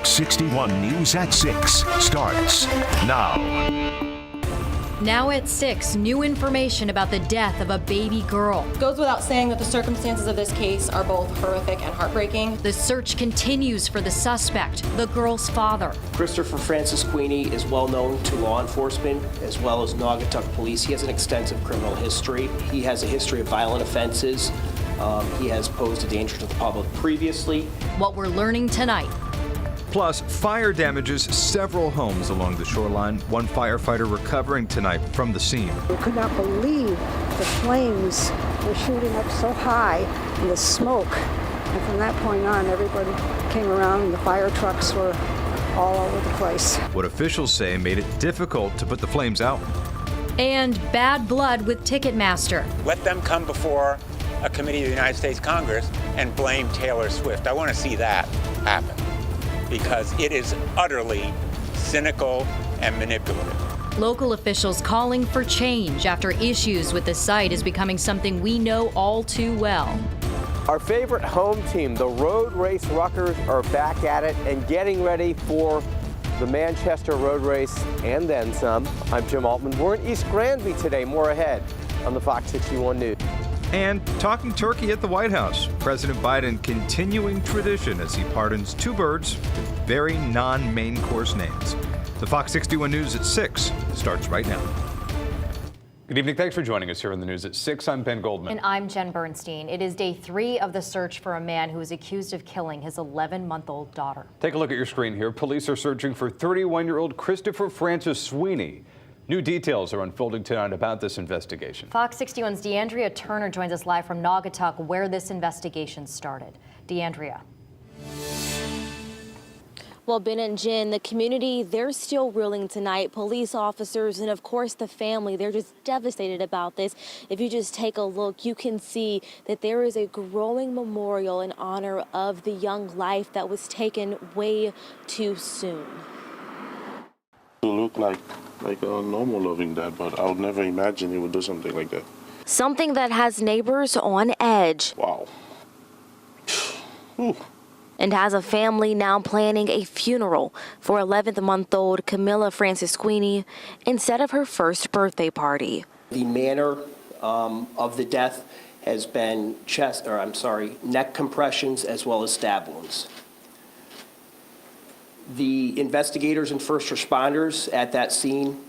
Fox 61 News at 6 starts now. Now at 6, new information about the death of a baby girl. It goes without saying that the circumstances of this case are both horrific and heartbreaking. The search continues for the suspect, the girl's father. Christopher Francis Queenie is well known to law enforcement as well as Naugatuck police. He has an extensive criminal history. He has a history of violent offenses. He has posed a danger to the public previously. What we're learning tonight. Plus, fire damages several homes along the shoreline. One firefighter recovering tonight from the scene. We could not believe the flames were shooting up so high and the smoke. And from that point on, everybody came around and the fire trucks were all over the place. What officials say made it difficult to put the flames out. And bad blood with Ticketmaster. Let them come before a committee of the United States Congress and blame Taylor Swift. I want to see that happen, because it is utterly cynical and manipulative. Local officials calling for change after issues with the site is becoming something we know all too well. Our favorite home team, the Road Race Ruckers, are back at it and getting ready for the Manchester Road Race and then some. I'm Jim Altman. We're in East Granby today. More ahead on the Fox 61 News. And talking turkey at the White House. President Biden continuing tradition as he pardons two birds with very non-main course names. The Fox 61 News at 6 starts right now. Good evening. Thanks for joining us here on the News at 6. I'm Ben Goldman. And I'm Jen Bernstein. It is day 3 of the search for a man who is accused of killing his 11-month-old daughter. Take a look at your screen here. Police are searching for 31-year-old Christopher Francis Sweeney. New details are unfolding tonight about this investigation. Fox 61's DeAndrea Turner joins us live from Naugatuck, where this investigation started. DeAndrea. Well, Ben and Jen, the community, they're still reeling tonight. Police officers and, of course, the family, they're just devastated about this. If you just take a look, you can see that there is a growing memorial in honor of the young life that was taken way too soon. It looked like a normal loving dad, but I would never imagine he would do something like that. Something that has neighbors on edge. Wow. And has a family now planning a funeral for 11-month-old Camilla Francis Queenie instead of her first birthday party. The manner of the death has been neck compressions as well as stab wounds. The investigators and first responders at that scene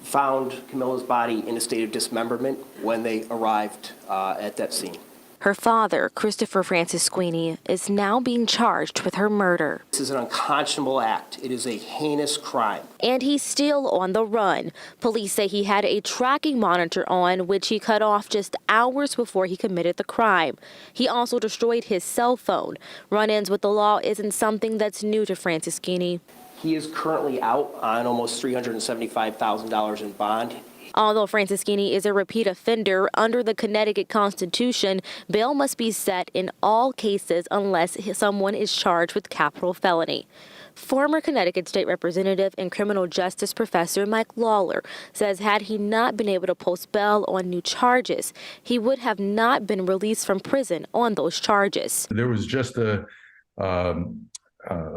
found Camilla's body in a state of dismemberment when they arrived at that scene. Her father, Christopher Francis Queenie, is now being charged with her murder. This is an unconscionable act. It is a heinous crime. And he's still on the run. Police say he had a tracking monitor on, which he cut off just hours before he committed the crime. He also destroyed his cell phone. Run-ins with the law isn't something that's new to Francis Queenie. He is currently out on almost $375,000 in bond. Although Francis Queenie is a repeat offender under the Connecticut Constitution, bail must be set in all cases unless someone is charged with capital felony. Former Connecticut State Representative and criminal justice professor Mike Lawler says had he not been able to post bail on new charges, he would have not been released from prison on those charges. There was just a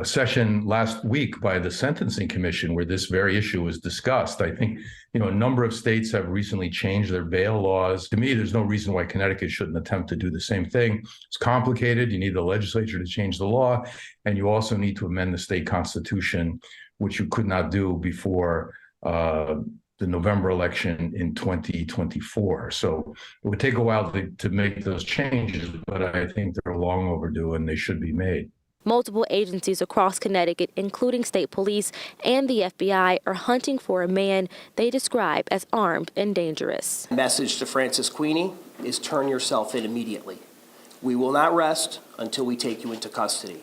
session last week by the Sentencing Commission where this very issue was discussed. I think, a number of states have recently changed their bail laws. To me, there's no reason why Connecticut shouldn't attempt to do the same thing. It's complicated. You need the legislature to change the law, and you also need to amend the state constitution, which you could not do before the November election in 2024. So it would take a while to make those changes, but I think they're long overdue and they should be made. Multiple agencies across Connecticut, including state police and the FBI, are hunting for a man they describe as armed and dangerous. The message to Francis Queenie is turn yourself in immediately. We will not rest until we take you into custody.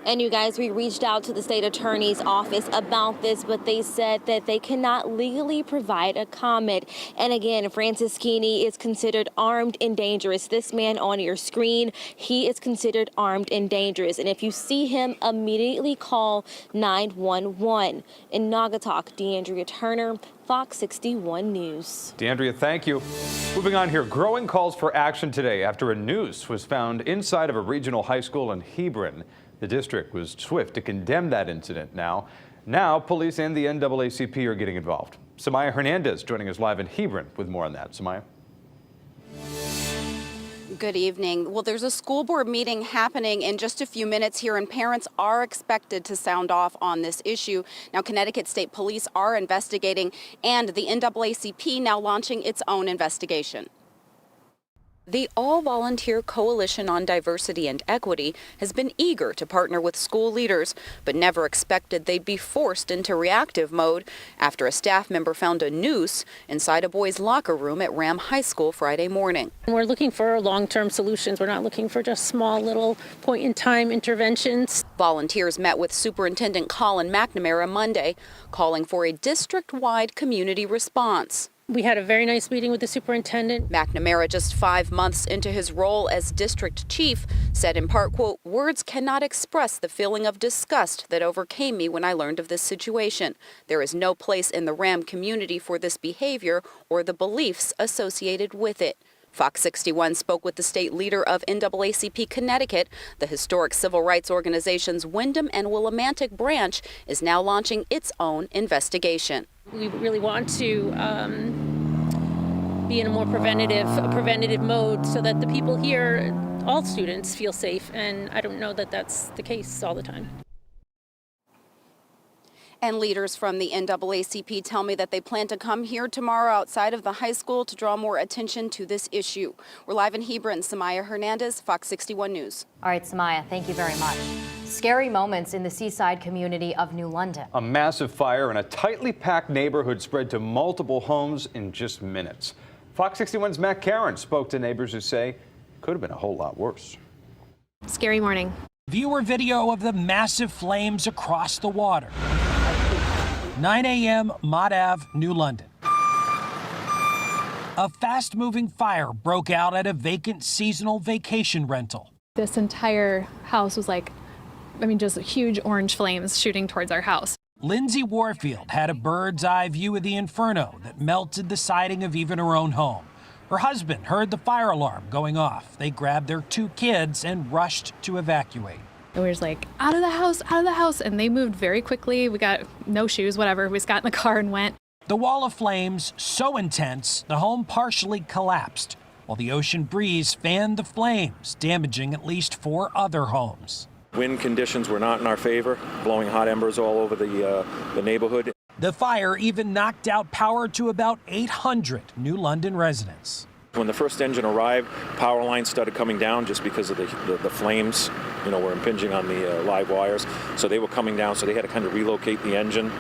And you guys, we reached out to the state attorney's office about this, but they said that they cannot legally provide a comment. And again, Franceschini is considered armed and dangerous. This man on your screen, he is considered armed and dangerous. And if you see him, immediately call 911. In Naugatuck, DeAndrea Turner, Fox 61 News. DeAndrea, thank you. Moving on here, growing calls for action today after a noose was found inside of a regional high school in Hebron. The district was swift to condemn that incident. Now, police and the NAACP are getting involved. Samaya Hernandez joining us live in Hebron with more on that. Samaya. Good evening. Well, there's a school board meeting happening in just a few minutes here, and parents are expected to sound off on this issue. Now, Connecticut State Police are investigating, and the NAACP now launching its own investigation. The All-Volunteer Coalition on Diversity and Equity has been eager to partner with school leaders, but never expected they'd be forced into reactive mode after a staff member found a noose inside a boys' locker room at Ram High School Friday morning. We're looking for long-term solutions. We're not looking for just small little point-in-time interventions. Volunteers met with Superintendent Colin McNamara Monday, calling for a district-wide community response. We had a very nice meeting with the superintendent. McNamara, just 5 months into his role as district chief, said in part, quote, "Words cannot express the feeling of disgust that overcame me when I learned of this situation. There is no place in the Ram community for this behavior or the beliefs associated with it." Fox 61 spoke with the state leader of NAACP Connecticut. The historic civil rights organization's Wyndham and Willimantic branch is now launching its own investigation. We really want to be in a more preventative mode so that the people here, all students, feel safe. And I don't know that that's the case all the time. And leaders from the NAACP tell me that they plan to come here tomorrow outside of the high school to draw more attention to this issue. We're live in Hebron. Samaya Hernandez, Fox 61 News. All right, Samaya, thank you very much. Scary moments in the seaside community of New London. A massive fire in a tightly packed neighborhood spread to multiple homes in just minutes. Fox 61's Matt Karen spoke to neighbors who say it could have been a whole lot worse. Scary morning. Viewer video of the massive flames across the water. 9 a.m. Mott Ave, New London. A fast-moving fire broke out at a vacant seasonal vacation rental. This entire house was just huge orange flames shooting towards our house. Lindsay Warfield had a bird's eye view of the inferno that melted the siding of even her own home. Her husband heard the fire alarm going off. They grabbed their 2 kids and rushed to evacuate. And we were just like, out of the house. And they moved very quickly. We got no shoes, whatever. We just got in the car and went. The wall of flames so intense, the home partially collapsed, while the ocean breeze fanned the flames, damaging at least 4 other homes. Wind conditions were not in our favor, blowing hot embers all over the neighborhood. The fire even knocked out power to about 800 New London residents. When the first engine arrived, power lines started coming down just because of the flames, were impinging on the live wires. So they were coming down, so they had to kind of relocate the engine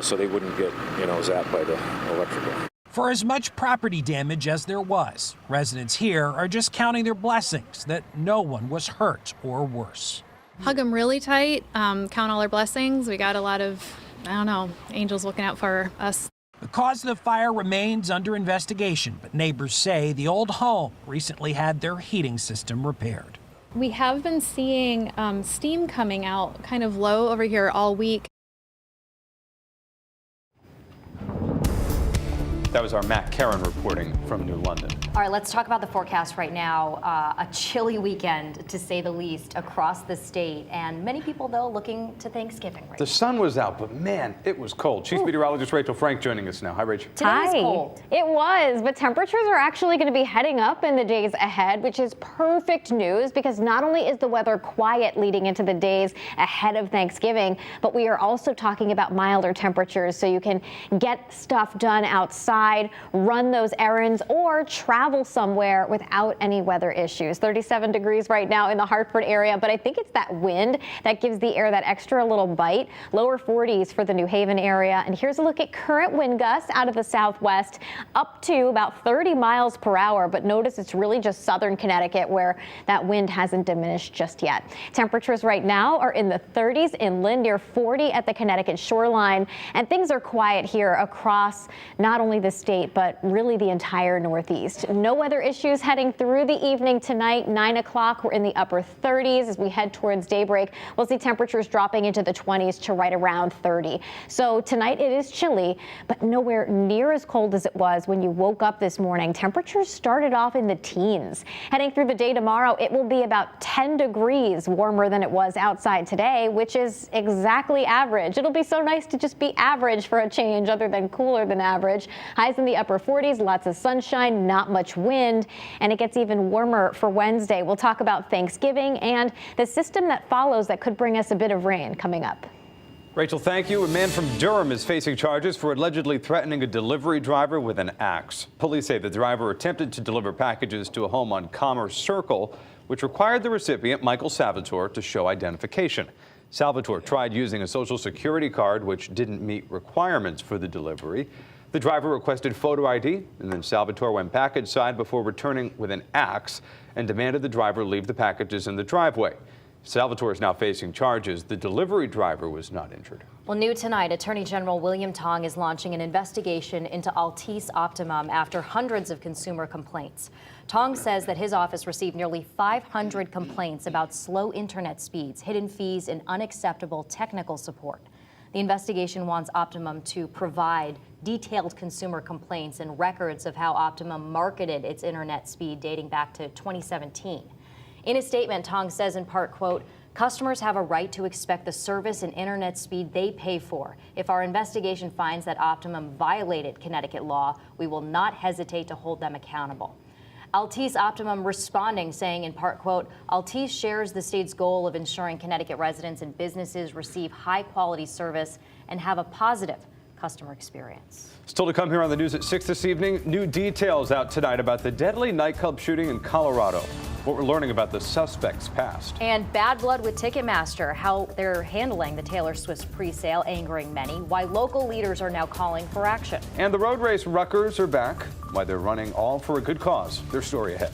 so they wouldn't get, zapped by the electrical. For as much property damage as there was, residents here are just counting their blessings that no one was hurt or worse. Hug them really tight, count all our blessings. We got a lot of, angels looking out for us. The cause of the fire remains under investigation, but neighbors say the old home recently had their heating system repaired. We have been seeing steam coming out kind of low over here all week. That was our Matt Karen reporting from New London. All right, let's talk about the forecast right now. A chilly weekend, to say the least, across the state. And many people, though, looking to Thanksgiving right The sun was out, but man, it was cold. Chief Meteorologist Rachel Frank joining us now. Hi, Rachel. Today was cold. It was, but temperatures are actually going to be heading up in the days ahead, which is perfect news because not only is the weather quiet leading into the days ahead of Thanksgiving, but we are also talking about milder temperatures so you can get stuff done outside outside, run those errands, or travel somewhere without any weather issues. 37 degrees right now in the Hartford area, but I think it's that wind that gives the air that extra little bite. Lower 40s for the New Haven area. And here's a look at current wind gusts out of the southwest, up to about 30 miles per hour. But notice it's really just southern Connecticut where that wind hasn't diminished just yet. Temperatures right now are in the 30s inland, near 40 at the Connecticut shoreline. And things are quiet here across not only the state, but really the entire Northeast. No weather issues heading through the evening tonight. 9 o'clock, we're in the upper 30s. As we head towards daybreak, we'll see temperatures dropping into the 20s to right around 30. So tonight it is chilly, but nowhere near as cold as it was when you woke up this morning. Temperatures started off in the teens. Heading through the day tomorrow, it will be about 10 degrees warmer than it was outside today, which is exactly average. It'll be so nice to just be average for a change other than cooler than average. Highs in the upper 40s, lots of sunshine, not much wind, and it gets even warmer for Wednesday. We'll talk about Thanksgiving and the system that follows that could bring us a bit of rain coming up. Rachel, thank you. A man from Durham is facing charges for allegedly threatening a delivery driver with an axe. Police say the driver attempted to deliver packages to a home on Commerce Circle, which required the recipient, Michael Salvatore, to show identification. Salvatore tried using a Social Security card, which didn't meet requirements for the delivery. The driver requested photo ID, and then Salvatore went back inside before returning with an axe and demanded the driver leave the packages in the driveway. Salvatore is now facing charges. The delivery driver was not injured. Well, new tonight, Attorney General William Tong is launching an investigation into Altice Optimum after hundreds of consumer complaints. Tong says that his office received nearly 500 complaints about slow internet speeds, hidden fees, and unacceptable technical support. The investigation wants Optimum to provide detailed consumer complaints and records of how Optimum marketed its internet speed dating back to 2017. In a statement, Tong says in part, quote, "Customers have a right to expect the service and internet speed they pay for. If our investigation finds that Optimum violated Connecticut law, we will not hesitate to hold them accountable." Altice Optimum responding, saying in part, quote, "Altice shares the state's goal of ensuring Connecticut residents and businesses receive high-quality service and have a positive customer experience." Still to come here on the news at 6 this evening, new details out tonight about the deadly nightclub shooting in Colorado. What we're learning about the suspect's past. And bad blood with Ticketmaster, how they're handling the Taylor Swift pre-sale, angering many, why local leaders are now calling for action. And the road race Ruckers are back, why they're running all for a good cause. Their story ahead.